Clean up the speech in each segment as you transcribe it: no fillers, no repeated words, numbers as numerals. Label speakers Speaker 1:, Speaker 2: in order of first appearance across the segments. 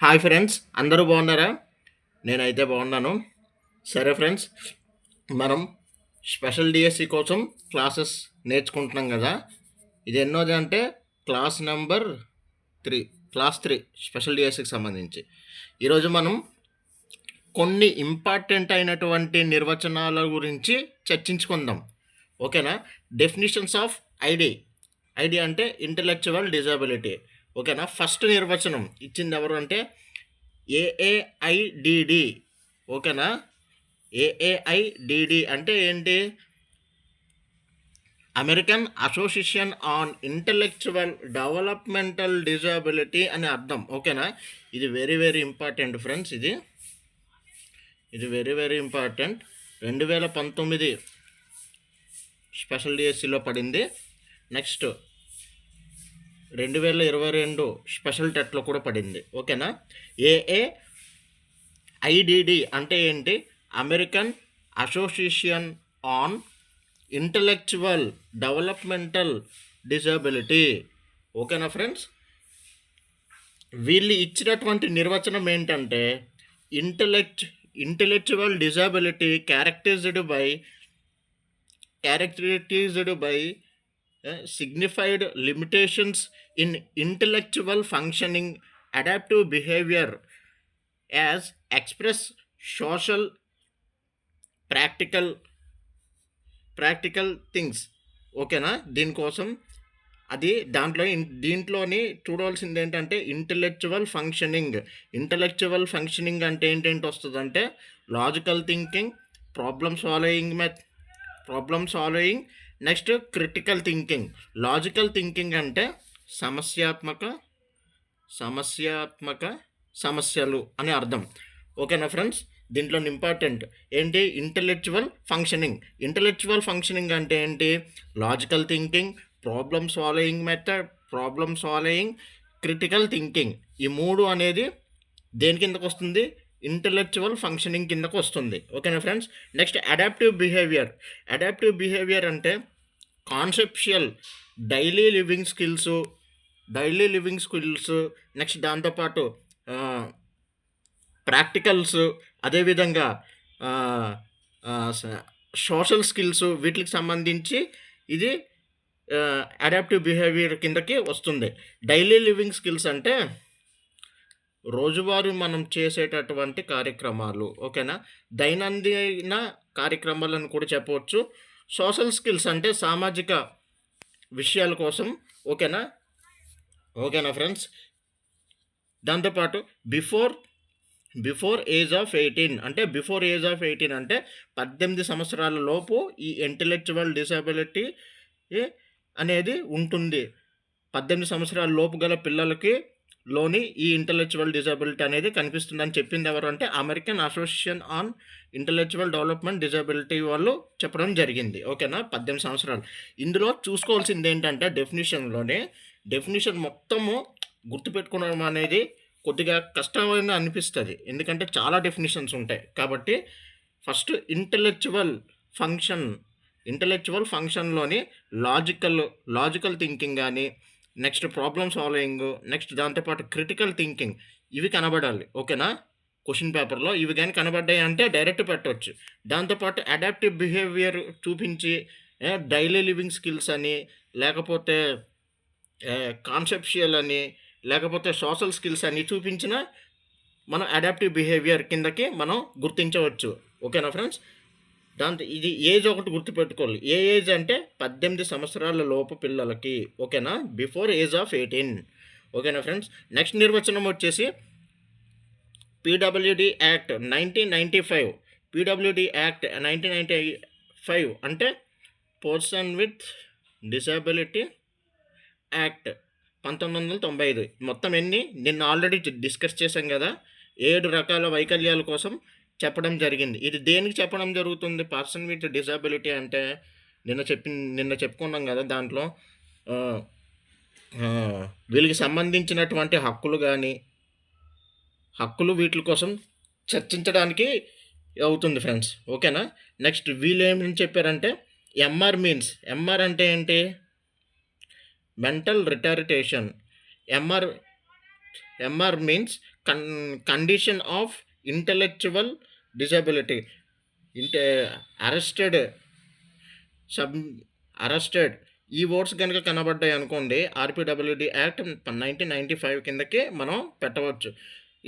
Speaker 1: Hi friends, అందరూ బాగున్నారా? నేనైతే బాగున్నాను. సరే ఫ్రెండ్స్, మనం స్పెషల్ డిఎస్సి కోసం క్లాసెస్ నేర్చుకుంటున్నాం కదా. ఇది ఎన్నోది అంటే క్లాస్ నెంబర్ 3, క్లాస్ 3 స్పెషల్ డిఎస్సికి సంబంధించి. ఈరోజు మనం కొన్ని ఇంపార్టెంట్ అయినటువంటి నిర్వచనాల గురించి చర్చించుకుందాం. ఓకేనా? Definitions of ID. ఐడి అంటే ఇంటలెక్చువల్ డిజబిలిటీ. ఓకేనా? ఫస్ట్ నిర్వచనం ఇచ్చింది ఎవరు అంటే ఏఏఐడిడి. ఓకేనా? ఏఏఐడిడి అంటే ఏంటి? American association on intellectual developmental disability అని అర్థం. ఓకేనా? ఇది వెరీ వెరీ ఇంపార్టెంట్ ఫ్రెండ్స్. ఇది వెరీ వెరీ ఇంపార్టెంట్. 2019 స్పెషల్ డిఎస్సిలో పడింది. నెక్స్ట్ 2022 స్పెషల్ టెట్లో కూడా పడింది. ఓకేనా? ఏఏఐడిడి అంటే ఏంటి? American association on intellectual developmental disability. ఓకేనా ఫ్రెండ్స్? వీళ్ళు ఇచ్చినటువంటి నిర్వచనం ఏంటంటే intellectual disability characterised by signified limitations in intellectual functioning, adaptive behavior as express social practical things. ఓకేనా? దీనికోసం అది దీంట్లోని చూడవలసింది ఏంటంటే ఇంటలెక్చువల్ ఫంక్షనింగ్ అంటే ఏంటేంటి వస్తుందంటే logical thinking, problem solving, next critical thinking. Logical thinking అంటే సమస్యాత్మక సమస్యలు అని అర్థం. ఓకేనా ఫ్రెండ్స్? దీంట్లో ఇంపార్టెంట్ ఏంటి? ఇంటలెక్చువల్ ఫంక్షనింగ్ అంటే ఏంటి? Logical thinking, problem solving, critical thinking. ఈ మూడు అనేది దేని కిందకు వస్తుంది? ఇంటలెక్చువల్ ఫంక్షనింగ్ కిందకు వస్తుంది. ఓకేనా ఫ్రెండ్స్? నెక్స్ట్ అడాప్టివ్ బిహేవియర్ అంటే conceptual daily living skills, next దాంతోపాటు ప్రాక్టికల్స్, అదేవిధంగా సోషల్ స్కిల్స్, వీటికి సంబంధించి ఇది అడాప్టివ్ బిహేవియర్ కిందకి వస్తుంది. డైలీ లివింగ్ స్కిల్స్ అంటే రోజువారీ మనం చేసేటటువంటి కార్యక్రమాలు. ఓకేనా? దైనందిన కార్యక్రమాలను కూడా చెప్పవచ్చు. సోషల్ స్కిల్స్ అంటే సామాజిక విషయాల కోసం. ఓకేనా ఫ్రెండ్స్? దాంతోపాటు బిఫోర్ ఏజ్ ఆఫ్ 18 అంటే 18 సంవత్సరాల లోపు ఈ ఇంటలెక్చువల్ డిసబిలిటీ అనేది ఉంటుంది. 18 సంవత్సరాల లోపు గల పిల్లలకి లోని ఈ ఇంటలెక్చువల్ డిజబిలిటీ అనేది కనిపిస్తుందని చెప్పింది ఎవరు అంటే American association on intellectual development disability వాళ్ళు చెప్పడం జరిగింది. ఓకేనా? 18 సంవత్సరాలు. ఇందులో చూసుకోవాల్సింది ఏంటంటే డెఫినేషన్ మొత్తము గుర్తుపెట్టుకోవడం అనేది కొద్దిగా కష్టమైన అనిపిస్తుంది, ఎందుకంటే చాలా డెఫినేషన్స్ ఉంటాయి. కాబట్టి ఫస్ట్ ఇంటలెక్చువల్ ఫంక్షన్లోని లాజికల్ థింకింగ్ కానీ, నెక్స్ట్ ప్రాబ్లమ్ సాల్వింగ్, నెక్స్ట్ దాంతోపాటు క్రిటికల్ థింకింగ్, ఇవి కనబడాలి. ఓకేనా? క్వశ్చన్ పేపర్లో ఇవి కానీ కనబడ్డాయి అంటే డైరెక్ట్ పెట్టవచ్చు. దాంతోపాటు అడాప్టివ్ బిహేవియర్ చూపించి డైలీ లివింగ్ స్కిల్స్ అని, లేకపోతే కాన్సెప్షువల్ అని, లేకపోతే సోషల్ స్కిల్స్ అని చూపించిన మనం అడాప్టివ్ బిహేవియర్ కిందకి మనం గుర్తించవచ్చు. ఓకేనా ఫ్రెండ్స్? ఇది ఏజ్ ఒకటి గుర్తుపెట్టుకోవాలి. ఏ ఏజ్ అంటే 18 సంవత్సరాల లోపు పిల్లలకి. ఓకేనా? Before age of 18. ఓకేనా ఫ్రెండ్స్? నెక్స్ట్ నిర్వచనం వచ్చేసి పీడబ్ల్యూడి యాక్ట్ 1995 అంటే పర్సన్ విత్ డిసబిలిటీ యాక్ట్ 1995. మొత్తం ఎన్ని నిన్న ఆల్రెడీ డిస్కస్ చేశాం కదా. 7 రకాల వైకల్యాల కోసం చెప్పడం జరిగింది. ఇది దేనికి చెప్పడం జరుగుతుంది? పర్సన్ విత్ డిసబిలిటీ అంటే నిన్న చెప్పుకున్నాం కదా. దాంట్లో వీళ్ళకి సంబంధించినటువంటి హక్కులు వీటి కోసం చర్చించడానికి అవుతుంది ఫ్రెండ్స్. ఓకేనా? నెక్స్ట్ వీళ్ళు ఏమని చెప్పారంటే ఎంఆర్ అంటే ఏంటి? Mental retardation. MR means condition of intellectual disability. ఇంటే అరెస్టెడ్ అరెస్టెడ్ ఈ వర్డ్స్ కనుక కనబడ్డాయి అనుకోండి, ఆర్పిడబ్ల్యూడి యాక్ట్ 1995 కిందకి మనం పెట్టవచ్చు.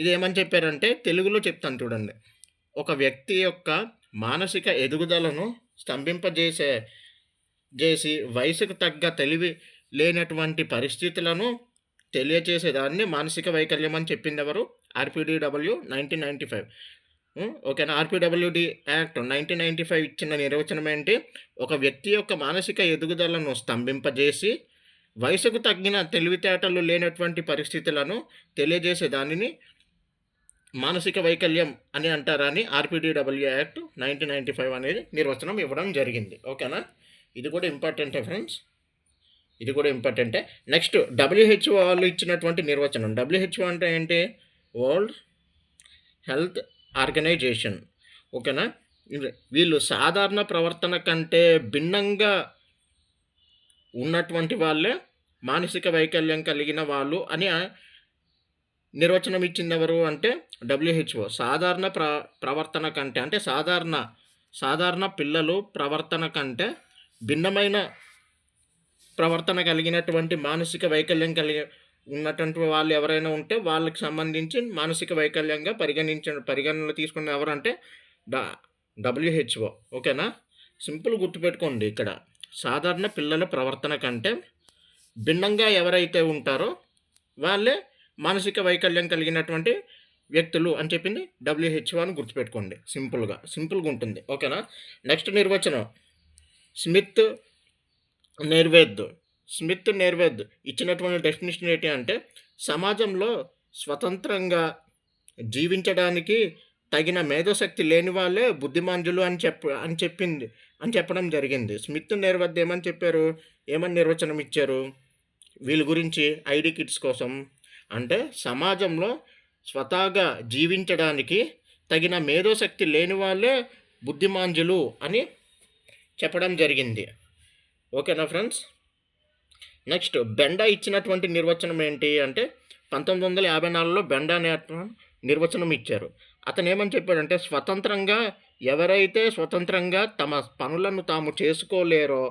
Speaker 1: ఇది ఏమని చెప్పారంటే, తెలుగులో చెప్తాను చూడండి. ఒక వ్యక్తి యొక్క మానసిక ఎదుగుదలను చేసి వయసుకు తగ్గ తెలివి లేనటువంటి పరిస్థితులను తెలియచేసేదాన్ని మానసిక వైకల్యం అని చెప్పింది ఎవరు? ఆర్పిడిడబ్ల్యూ 1995. ఓకేనా. ఆర్పిడబ్ల్యూడి యాక్ట్ 1995 ఇచ్చిన నిర్వచనం ఏంటి? ఒక వ్యక్తి యొక్క మానసిక ఎదుగుదలను స్తంభింపజేసి వయసుకు తగ్గిన తెలివితేటలు లేనటువంటి పరిస్థితులను తెలియజేసే దానిని మానసిక వైకల్యం అని అంటారని ఆర్పిడిడబ్ల్యూ యాక్ట్ 1995 అనేది నిర్వచనం ఇవ్వడం జరిగింది. ఓకేనా. ఇది కూడా ఇంపార్టెంటే ఫ్రెండ్స్, ఇది కూడా ఇంపార్టెంటే. నెక్స్ట్ WHO వాళ్ళు ఇచ్చినటువంటి నిర్వచనం. WHO అంటే ఏంటి? World Health Organization. ఓకేనా. వీళ్ళు సాధారణ ప్రవర్తన కంటే భిన్నంగా ఉన్నటువంటి వాళ్ళే మానసిక వైకల్యం కలిగిన వాళ్ళు అని నిర్వచనం ఇచ్చింది ఎవరు అంటే WHO. సాధారణ ప్రవర్తన కంటే అంటే సాధారణ పిల్లలు ప్రవర్తన కంటే భిన్నమైన ప్రవర్తన కలిగినటువంటి మానసిక వైకల్యం ఉన్నటువంటి వాళ్ళు ఎవరైనా ఉంటే వాళ్ళకి సంబంధించి మానసిక వైకల్యంగా పరిగణనలో తీసుకున్న ఎవరంటే WHO. ఓకేనా. సింపుల్ గుర్తుపెట్టుకోండి, ఇక్కడ సాధారణ పిల్లల ప్రవర్తన కంటే భిన్నంగా ఎవరైతే ఉంటారో వాళ్ళే మానసిక వైకల్యం కలిగినటువంటి వ్యక్తులు అని చెప్పింది WHO అని గుర్తుపెట్టుకోండి. సింపుల్గా ఉంటుంది. ఓకేనా. నెక్స్ట్ నిర్వచనం స్మిత్ నేర్వేద్ ఇచ్చినటువంటి డెఫినేషన్ ఏంటి అంటే, సమాజంలో స్వతంత్రంగా జీవించడానికి తగిన మేధోశక్తి లేని వాళ్ళే బుద్ధిమాంజులు అని చెప్పడం జరిగింది. స్మిత్ నేర్వేద్ ఏమని నిర్వచనం ఇచ్చారు వీళ్ళ గురించి? ఐడి కిడ్స్ కోసం అంటే సమాజంలో స్వతహాగా జీవించడానికి తగిన మేధోశక్తి లేని వాళ్ళే బుద్ధిమాంజులు అని చెప్పడం జరిగింది. ఓకేనా ఫ్రెండ్స్. నెక్స్ట్ బెండా ఇచ్చినటువంటి నిర్వచనం ఏంటి అంటే 1954లో బెండా అనే నిర్వచనం ఇచ్చారు. అతను ఏమని చెప్పాడంటే, ఎవరైతే స్వతంత్రంగా తమ పనులను తాము చేసుకోలేరో,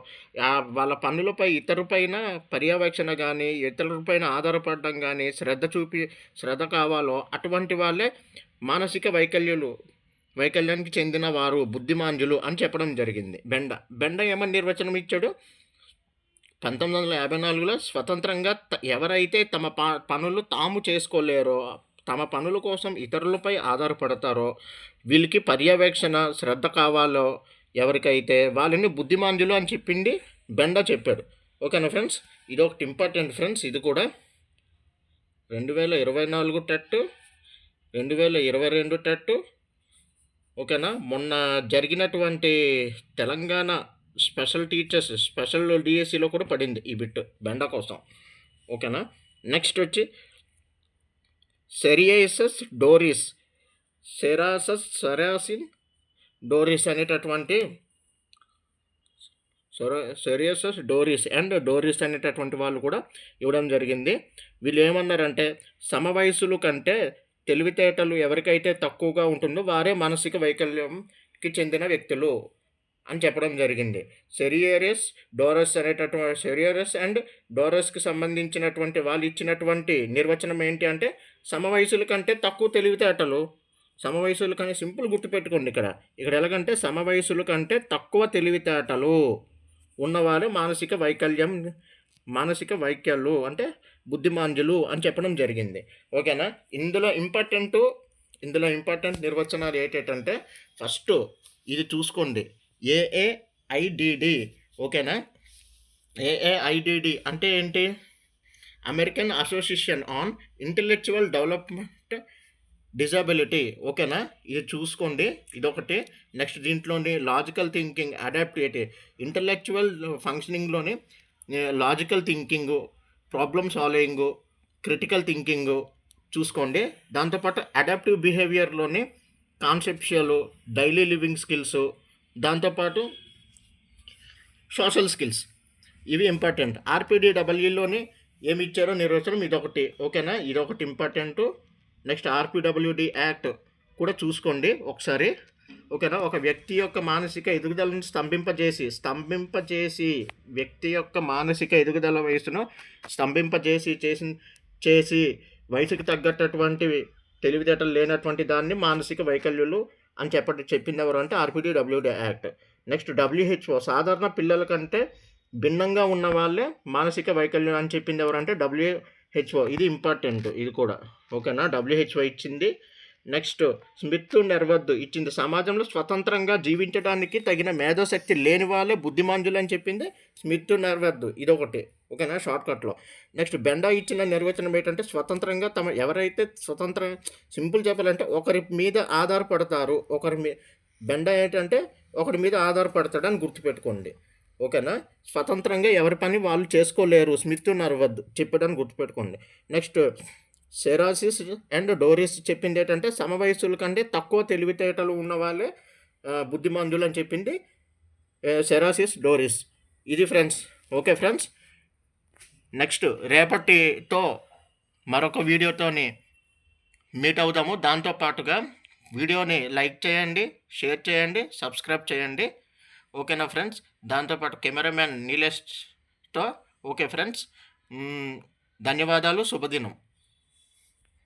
Speaker 1: వాళ్ళ పనులపై ఇతరులపైన పర్యవేక్షణ కానీ ఇతరులపైన ఆధారపడడం కానీ శ్రద్ధ కావాలో అటువంటి వాళ్ళే మానసిక వైకల్యానికి చెందిన వారు బుద్ధిమాంజులు అని చెప్పడం జరిగింది. బెండా ఏమని నిర్వచనం ఇచ్చాడు? 1954లో స్వతంత్రంగా ఎవరైతే తమ పనులు తాము చేసుకోలేరో, తమ పనుల కోసం ఇతరులపై ఆధారపడతారో, వీళ్ళకి పర్యవేక్షణ శ్రద్ధ కావాలో ఎవరికైతే వాళ్ళని బుద్ధిమాంజులు అని చెప్పింది బెండా చెప్పాడు. ఓకేనా ఫ్రెండ్స్. ఇది ఒకటి ఇంపార్టెంట్ ఫ్రెండ్స్. ఇది కూడా 2024 టెట్, 2022 టెట్. ఓకేనా. మొన్న జరిగినటువంటి తెలంగాణ స్పెషల్ డిఎస్సిలో కూడా పడింది ఈ బిట్ బెండా కోసం. ఓకేనా. నెక్స్ట్ వచ్చి సెరాసిన్ డోరిస్ అనేటటువంటి డోరిస్ అనేటటువంటి వాళ్ళు కూడా ఇవ్వడం జరిగింది. వీళ్ళు ఏమన్నారంటే, సమవయసులు కంటే తెలివితేటలు ఎవరికైతే తక్కువగా ఉంటుందో వారే మానసిక వైకల్యంకి చెందిన వ్యక్తులు అని చెప్పడం జరిగింది. సెరియారస్ అండ్ డోరస్కి సంబంధించినటువంటి వాళ్ళు ఇచ్చినటువంటి నిర్వచనం ఏంటి అంటే, సమవయసుల కంటే తక్కువ తెలివితేటలు, సమవయసుల కంటే సింపుల్ గుర్తుపెట్టుకోండి. ఇక్కడ ఎలాగంటే సమవయసుల కంటే తక్కువ తెలివితేటలు ఉన్నవారు మానసిక వైకల్యాలు అంటే బుద్ధిమాంజులు అని చెప్పడం జరిగింది. ఓకేనా. ఇందులో ఇంపార్టెంట్ నిర్వచనాలు ఏంటంటే, ఫస్ట్ ఇది చూసుకోండి, AAIDD. ఓకేనా. AAIDD అంటే ఏంటి? American association on intellectual development disability. ఓకేనా. ఇది చూసుకోండి, ఇదొకటి. నెక్స్ట్ దీంట్లోని లాజికల్ థింకింగ్, అడాప్టివిటీ, ఇంటెలెక్చువల్ ఫంక్షనింగ్లోని logical thinking, problem solving, critical thinking చూసుకోండి. దాంతోపాటు అడాప్టివ్ బిహేవియర్లోని కాన్సెప్షువల్, డైలీ లివింగ్ స్కిల్స్, దాంతోపాటు సోషల్ స్కిల్స్, ఇవి ఇంపార్టెంట్. ఆర్పిడిడబ్ల్యూలోని ఏమి ఇచ్చారో నిర్వచనం ఇదొకటి. ఓకేనా. ఇదొకటి ఇంపార్టెంట్. నెక్స్ట్ ఆర్పిడబ్ల్యూడి యాక్ట్ కూడా చూసుకోండి ఒకసారి, ఓకేనా. ఒక వ్యక్తి యొక్క మానసిక ఎదుగుదలను స్తంభింపజేసి వ్యక్తి యొక్క మానసిక ఎదుగుదల వయసును చేసి వయసుకు తగ్గట్టటువంటి తెలివితేటలు లేనటువంటి దాన్ని మానసిక వైకల్యులు అని చెప్పింది ఎవరు అంటే ఆర్పిడబ్ల్యూడి యాక్ట్. నెక్స్ట్ WHO సాధారణ పిల్లల కంటే భిన్నంగా ఉన్న వాళ్ళే మానసిక వైకల్యం అని చెప్పింది ఎవరంటే WHO. ఇది ఇంపార్టెంట్, ఇది కూడా, ఓకేనా. WHO ఇచ్చింది. నెక్స్ట్ స్మిత్ నెర్వద్ ఇచ్చింది, సమాజంలో స్వతంత్రంగా జీవించడానికి తగిన మేధోశక్తి లేని వాళ్ళే బుద్ధిమాంద్యులు అని చెప్పింది స్మిత్ నెర్వద్. ఇదొకటి, ఓకేనా, షార్ట్కట్లో. నెక్స్ట్ బెండా ఇచ్చిన నిర్వచనం ఏంటంటే స్వతంత్రంగా ఎవరైతే సింపుల్ చెప్పాలంటే ఒకరి మీద ఆధారపడతారు, బెండా ఏంటంటే ఒకరి మీద ఆధారపడతాడని గుర్తుపెట్టుకోండి, ఓకేనా. స్వతంత్రంగా ఎవరి పని వాళ్ళు చేసుకోలేరు, స్మిత్ నెర్వద్ చెప్పడానికి గుర్తుపెట్టుకోండి. నెక్స్ట్ సెరాసిస్ అండ్ డోరిస్ చెప్పింది ఏంటంటే సమవయస్సుల కంటే తక్కువ తెలివితేటలు ఉన్న వాళ్ళే బుద్ధిమంతులు అని చెప్పింది సెరాసిస్ డోరిస్. ఇది ఫ్రెండ్స్, ఓకే ఫ్రెండ్స్. నెక్స్ట్ రేపటితో మరొక వీడియోతోని మీట్ అవుదాము. దాంతోపాటుగా వీడియోని లైక్ చేయండి, షేర్ చేయండి, సబ్స్క్రైబ్ చేయండి, ఓకేనా ఫ్రెండ్స్. దాంతోపాటు కెమెరామ్యాన్ నీలేష్తో, ఓకే ఫ్రెండ్స్. ధన్యవాదాలు, శుభదినం.